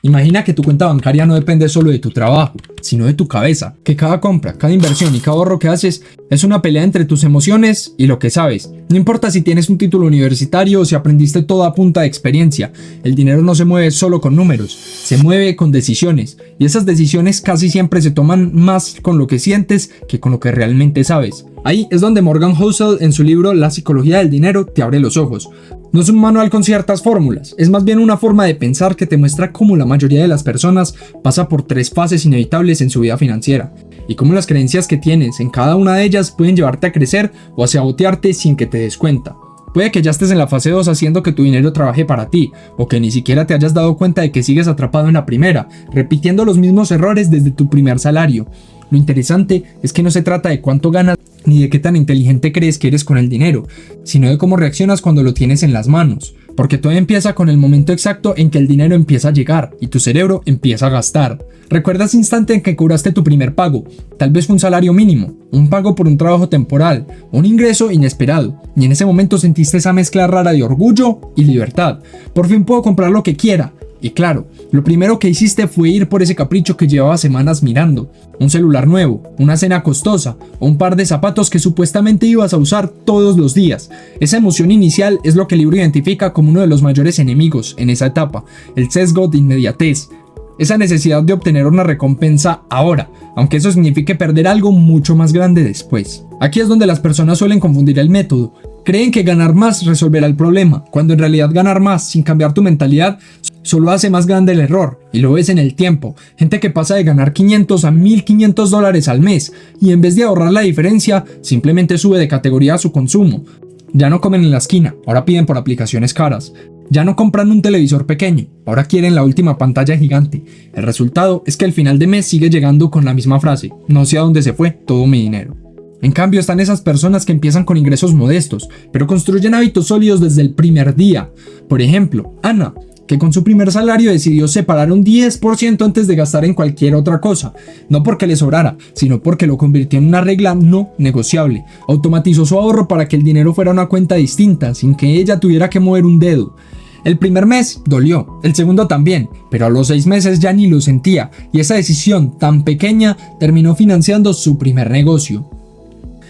Imagina que tu cuenta bancaria no depende solo de tu trabajo, sino de tu cabeza, que cada compra, cada inversión y cada ahorro que haces es una pelea entre tus emociones y lo que sabes. No importa si tienes un título universitario o si aprendiste todo a punta de experiencia, el dinero no se mueve solo con números, se mueve con decisiones, y esas decisiones casi siempre se toman más con lo que sientes que con lo que realmente sabes. Ahí es donde Morgan Housel, en su libro La psicología del dinero, te abre los ojos. No es un manual con ciertas fórmulas, es más bien una forma de pensar que te muestra cómo la mayoría de las personas pasa por 3 fases inevitables en su vida financiera, y cómo las creencias que tienes en cada una de ellas pueden llevarte a crecer o a sabotearte sin que te des cuenta. Puede que ya estés en la fase 2 haciendo que tu dinero trabaje para ti, o que ni siquiera te hayas dado cuenta de que sigues atrapado en la primera, repitiendo los mismos errores desde tu primer salario. Lo interesante es que no se trata de cuánto ganas ni de qué tan inteligente crees que eres con el dinero, sino de cómo reaccionas cuando lo tienes en las manos, porque todo empieza con el momento exacto en que el dinero empieza a llegar y tu cerebro empieza a gastar. Recuerda ese instante en que cobraste tu primer pago, tal vez fue un salario mínimo, un pago por un trabajo temporal, un ingreso inesperado, y en ese momento sentiste esa mezcla rara de orgullo y libertad. Por fin puedo comprar lo que quiera. Y claro, lo primero que hiciste fue ir por ese capricho que llevaba semanas mirando, un celular nuevo, una cena costosa o un par de zapatos que supuestamente ibas a usar todos los días. Esa emoción inicial es lo que el libro identifica como uno de los mayores enemigos en esa etapa, el sesgo de inmediatez. Esa necesidad de obtener una recompensa ahora, aunque eso signifique perder algo mucho más grande después. Aquí es donde las personas suelen confundir el método. Creen que ganar más resolverá el problema, cuando en realidad ganar más sin cambiar tu mentalidad solo hace más grande el error, y lo ves en el tiempo. Gente que pasa de ganar $500 a $1,500 al mes, y en vez de ahorrar la diferencia, simplemente sube de categoría a su consumo. Ya no comen en la esquina, ahora piden por aplicaciones caras. Ya no compran un televisor pequeño, ahora quieren la última pantalla gigante. El resultado es que al final de mes sigue llegando con la misma frase: no sé a dónde se fue todo mi dinero. En cambio están esas personas que empiezan con ingresos modestos, pero construyen hábitos sólidos desde el primer día. Por ejemplo, Ana, que con su primer salario decidió separar un 10% antes de gastar en cualquier otra cosa, no porque le sobrara, sino porque lo convirtió en una regla no negociable. Automatizó su ahorro para que el dinero fuera una cuenta distinta, sin que ella tuviera que mover un dedo. El primer mes dolió, el segundo también, pero a los 6 meses ya ni lo sentía, y esa decisión tan pequeña terminó financiando su primer negocio.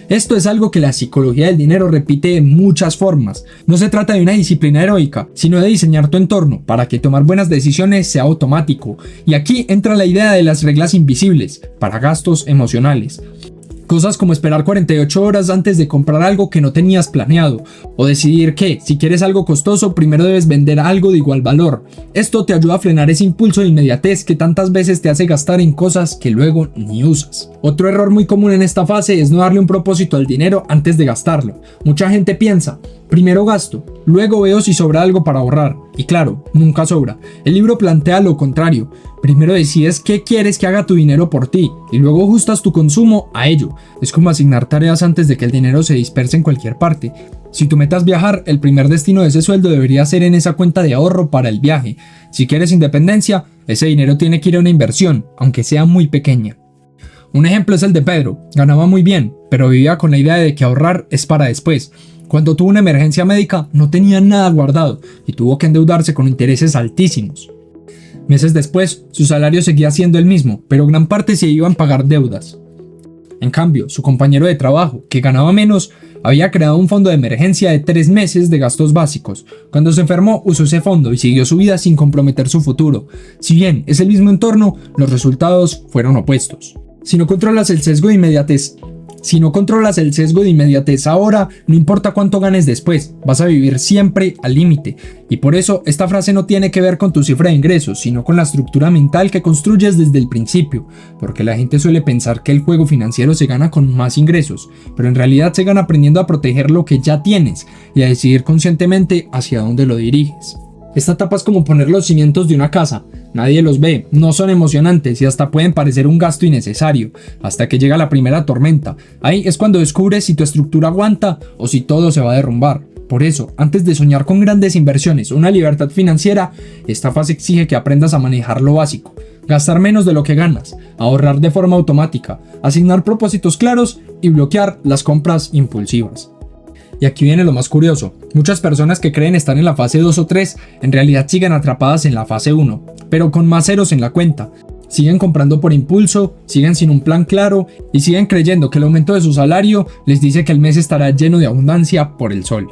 Esto es algo que la psicología del dinero repite de muchas formas. No se trata de una disciplina heroica, sino de diseñar tu entorno para que tomar buenas decisiones sea automático. Y aquí entra la idea de las reglas invisibles para gastos emocionales. Cosas como esperar 48 horas antes de comprar algo que no tenías planeado, o decidir que, si quieres algo costoso, primero debes vender algo de igual valor. Esto te ayuda a frenar ese impulso de inmediatez que tantas veces te hace gastar en cosas que luego ni usas. Otro error muy común en esta fase es no darle un propósito al dinero antes de gastarlo. Mucha gente piensa: primero gasto, luego veo si sobra algo para ahorrar. Y claro, nunca sobra. El libro plantea lo contrario. Primero decides qué quieres que haga tu dinero por ti y luego ajustas tu consumo a ello. Es como asignar tareas antes de que el dinero se disperse en cualquier parte. Si tu meta es viajar, el primer destino de ese sueldo debería ser en esa cuenta de ahorro para el viaje. Si quieres independencia, ese dinero tiene que ir a una inversión, aunque sea muy pequeña. Un ejemplo es el de Pedro. Ganaba muy bien, pero vivía con la idea de que ahorrar es para después. Cuando tuvo una emergencia médica, no tenía nada guardado y tuvo que endeudarse con intereses altísimos. Meses después, su salario seguía siendo el mismo, pero gran parte se iba a pagar deudas. En cambio, su compañero de trabajo, que ganaba menos, había creado un fondo de emergencia de 3 meses de gastos básicos. Cuando se enfermó, usó ese fondo y siguió su vida sin comprometer su futuro. Si bien es el mismo entorno, los resultados fueron opuestos. Si no controlas el sesgo de inmediatez ahora, no importa cuánto ganes después, vas a vivir siempre al límite. Y por eso esta frase no tiene que ver con tu cifra de ingresos, sino con la estructura mental que construyes desde el principio. Porque la gente suele pensar que el juego financiero se gana con más ingresos, pero en realidad se gana aprendiendo a proteger lo que ya tienes y a decidir conscientemente hacia dónde lo diriges. Esta etapa es como poner los cimientos de una casa. Nadie los ve, no son emocionantes y hasta pueden parecer un gasto innecesario, hasta que llega la primera tormenta. Ahí es cuando descubres si tu estructura aguanta o si todo se va a derrumbar. Por eso, antes de soñar con grandes inversiones o una libertad financiera, esta fase exige que aprendas a manejar lo básico. Gastar menos de lo que ganas, ahorrar de forma automática, asignar propósitos claros y bloquear las compras impulsivas. Y aquí viene lo más curioso, muchas personas que creen estar en la fase 2 o 3 en realidad siguen atrapadas en la fase 1, pero con más ceros en la cuenta. Siguen comprando por impulso, siguen sin un plan claro y siguen creyendo que el aumento de su salario les dice que el mes estará lleno de abundancia por el sol.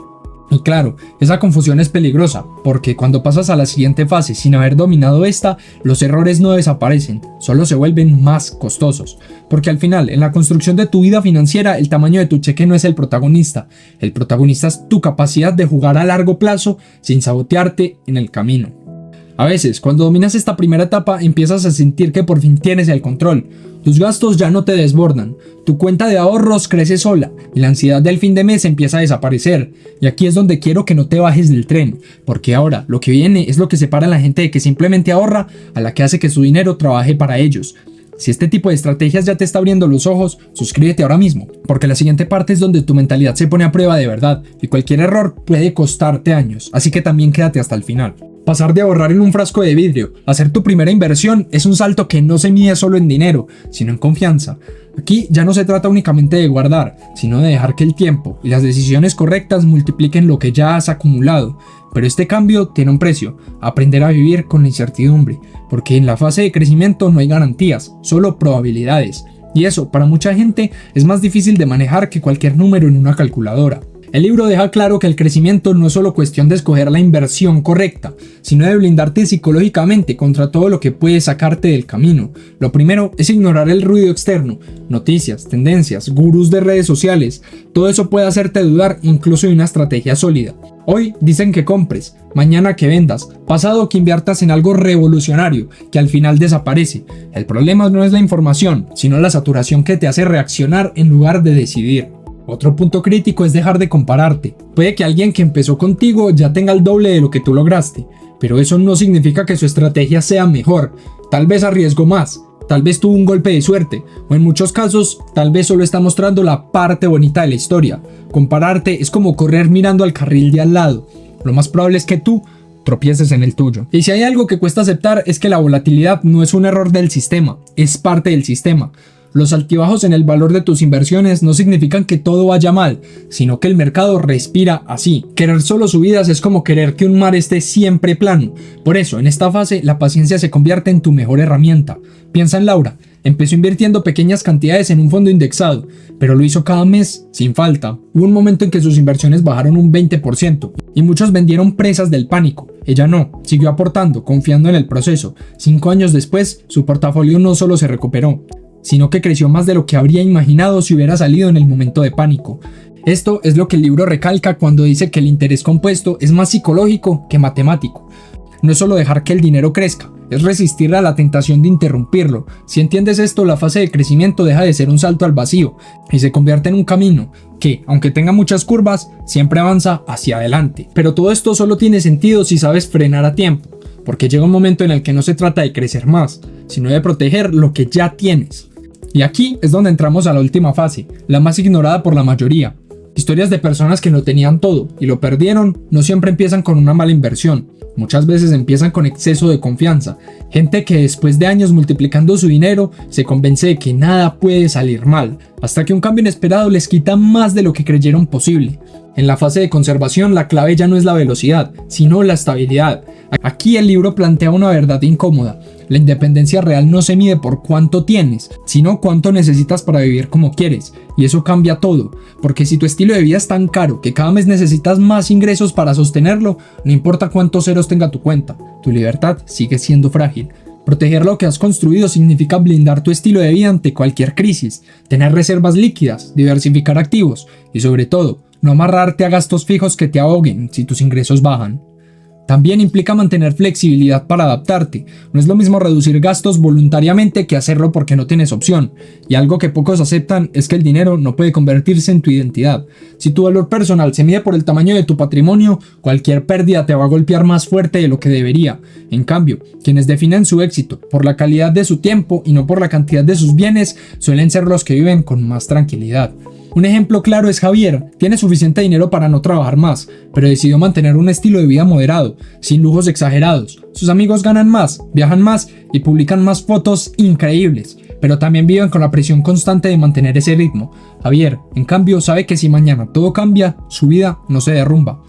Y claro, esa confusión es peligrosa, porque cuando pasas a la siguiente fase sin haber dominado esta, los errores no desaparecen, solo se vuelven más costosos. Porque al final, en la construcción de tu vida financiera, el tamaño de tu cheque no es el protagonista es tu capacidad de jugar a largo plazo sin sabotearte en el camino. A veces, cuando dominas esta primera etapa, empiezas a sentir que por fin tienes el control. Tus gastos ya no te desbordan, tu cuenta de ahorros crece sola y la ansiedad del fin de mes empieza a desaparecer. Y aquí es donde quiero que no te bajes del tren, porque ahora lo que viene es lo que separa a la gente de que simplemente ahorra a la que hace que su dinero trabaje para ellos. Si este tipo de estrategias ya te está abriendo los ojos, suscríbete ahora mismo, porque la siguiente parte es donde tu mentalidad se pone a prueba de verdad y cualquier error puede costarte años, así que también quédate hasta el final. Pasar de ahorrar en un frasco de vidrio a hacer tu primera inversión es un salto que no se mide solo en dinero, sino en confianza. Aquí ya no se trata únicamente de guardar, sino de dejar que el tiempo y las decisiones correctas multipliquen lo que ya has acumulado. Pero este cambio tiene un precio, aprender a vivir con la incertidumbre, porque en la fase de crecimiento no hay garantías, solo probabilidades. Y eso, para mucha gente, es más difícil de manejar que cualquier número en una calculadora. El libro deja claro que el crecimiento no es solo cuestión de escoger la inversión correcta, sino de blindarte psicológicamente contra todo lo que puede sacarte del camino. Lo primero es ignorar el ruido externo, noticias, tendencias, gurús de redes sociales, todo eso puede hacerte dudar incluso de una estrategia sólida. Hoy dicen que compres, mañana que vendas, pasado que inviertas en algo revolucionario, que al final desaparece. El problema no es la información, sino la saturación que te hace reaccionar en lugar de decidir. Otro punto crítico es dejar de compararte. Puede que alguien que empezó contigo ya tenga el doble de lo que tú lograste, pero eso no significa que su estrategia sea mejor. Tal vez arriesgó más, tal vez tuvo un golpe de suerte, o en muchos casos, tal vez solo está mostrando la parte bonita de la historia. Compararte es como correr mirando al carril de al lado. Lo más probable es que tú tropieces en el tuyo. Y si hay algo que cuesta aceptar es que la volatilidad no es un error del sistema, es parte del sistema. Los altibajos en el valor de tus inversiones no significan que todo vaya mal, sino que el mercado respira así. Querer solo subidas es como querer que un mar esté siempre plano. Por eso, en esta fase, la paciencia se convierte en tu mejor herramienta. Piensa en Laura. Empezó invirtiendo pequeñas cantidades en un fondo indexado, pero lo hizo cada mes sin falta. Hubo un momento en que sus inversiones bajaron un 20% y muchos vendieron presas del pánico. Ella no, siguió aportando, confiando en el proceso. 5 años después, su portafolio no solo se recuperó, sino que creció más de lo que habría imaginado si hubiera salido en el momento de pánico. Esto es lo que el libro recalca cuando dice que el interés compuesto es más psicológico que matemático. No es solo dejar que el dinero crezca, es resistir a la tentación de interrumpirlo. Si entiendes esto, la fase de crecimiento deja de ser un salto al vacío y se convierte en un camino que, aunque tenga muchas curvas, siempre avanza hacia adelante. Pero todo esto solo tiene sentido si sabes frenar a tiempo, porque llega un momento en el que no se trata de crecer más, sino de proteger lo que ya tienes. Y aquí es donde entramos a la última fase, la más ignorada por la mayoría. Historias de personas que lo tenían todo y lo perdieron no siempre empiezan con una mala inversión, muchas veces empiezan con exceso de confianza. Gente que después de años multiplicando su dinero se convence de que nada puede salir mal, hasta que un cambio inesperado les quita más de lo que creyeron posible. En la fase de conservación la clave ya no es la velocidad, sino la estabilidad. Aquí el libro plantea una verdad incómoda. La independencia real no se mide por cuánto tienes, sino cuánto necesitas para vivir como quieres. Y eso cambia todo, porque si tu estilo de vida es tan caro que cada mes necesitas más ingresos para sostenerlo, no importa cuántos ceros tenga tu cuenta, tu libertad sigue siendo frágil. Proteger lo que has construido significa blindar tu estilo de vida ante cualquier crisis, tener reservas líquidas, diversificar activos y sobre todo, no amarrarte a gastos fijos que te ahoguen si tus ingresos bajan. También implica mantener flexibilidad para adaptarte. No es lo mismo reducir gastos voluntariamente que hacerlo porque no tienes opción. Y algo que pocos aceptan es que el dinero no puede convertirse en tu identidad. Si tu valor personal se mide por el tamaño de tu patrimonio, cualquier pérdida te va a golpear más fuerte de lo que debería. En cambio, quienes definen su éxito por la calidad de su tiempo y no por la cantidad de sus bienes, suelen ser los que viven con más tranquilidad. Un ejemplo claro es Javier. Tiene suficiente dinero para no trabajar más, pero decidió mantener un estilo de vida moderado, sin lujos exagerados. Sus amigos ganan más, viajan más y publican más fotos increíbles, pero también viven con la presión constante de mantener ese ritmo. Javier, en cambio, sabe que si mañana todo cambia, su vida no se derrumba.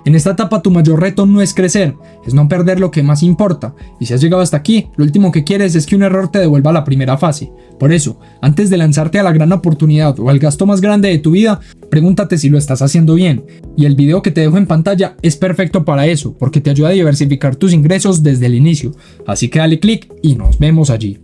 En esta etapa tu mayor reto no es crecer, es no perder lo que más importa, y si has llegado hasta aquí, lo último que quieres es que un error te devuelva a la primera fase. Por eso, antes de lanzarte a la gran oportunidad o al gasto más grande de tu vida, pregúntate si lo estás haciendo bien, y el video que te dejo en pantalla es perfecto para eso, porque te ayuda a diversificar tus ingresos desde el inicio, así que dale click y nos vemos allí.